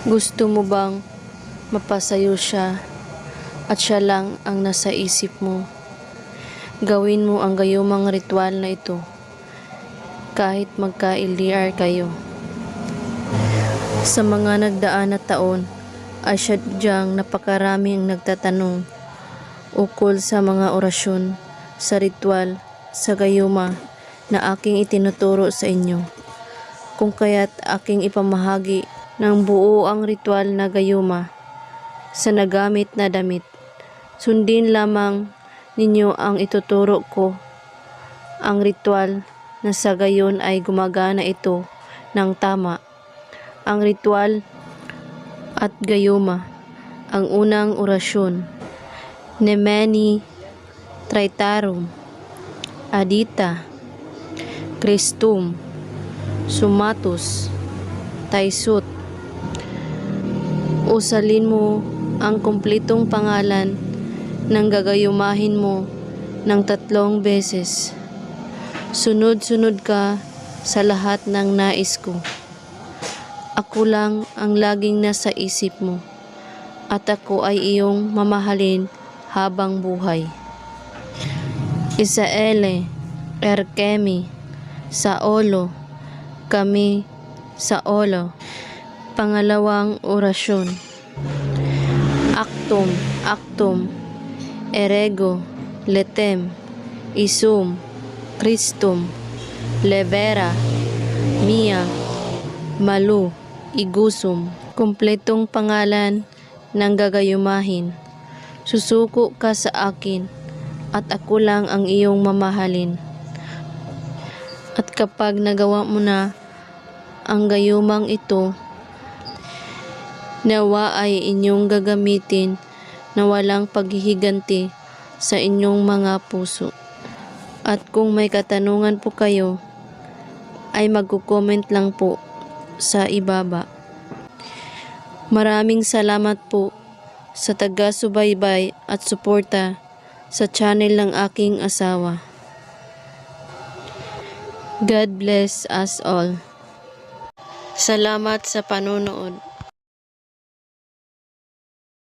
Gusto mo bang mapasayo siya at siya lang ang nasa isip mo? Gawin mo ang gayumang ritual na ito kahit magka-LDR kayo. Sa mga nagdaan na taon ay sadyang napakaraming nagtatanong ukol sa mga orasyon, sa ritual, sa gayuma na aking itinuturo sa inyo. Kung kaya't aking ipamahagi ng buo ang ritual na gayuma sa nagamit na damit. Sundin lamang ninyo ang ituturo ko. Ang ritual na sa gayon ay gumagana ito ng tama. Ang ritual at gayuma. Ang unang orasyon. Nemeni Traitarum Adita Christum Sumatus Taisut. Usalin mo ang kumpletong pangalan ng gagayumahin mo ng 3 beses. Sunod-sunod ka sa lahat ng nais ko. Ako lang ang laging nasa isip mo at ako ay iyong mamahalin habang buhay. Isaele Erkemi Saolo Kami Saolo. Pangalawang orasyon. Actum Erego Letem Isum Christum Levera Mia Malu Igusum. Kumpletong pangalan ng gagayumahin. Susuko ka sa akin at ako lang ang iyong mamahalin. At kapag nagawa mo na ang gayumang ito, nawa ay inyong gagamitin na walang paghihiganti sa inyong mga puso. At kung may katanungan po kayo, ay magko-comment lang po sa ibaba. Maraming salamat po sa taga-subaybay at suporta sa channel ng aking asawa. God bless us all. Salamat sa panonood.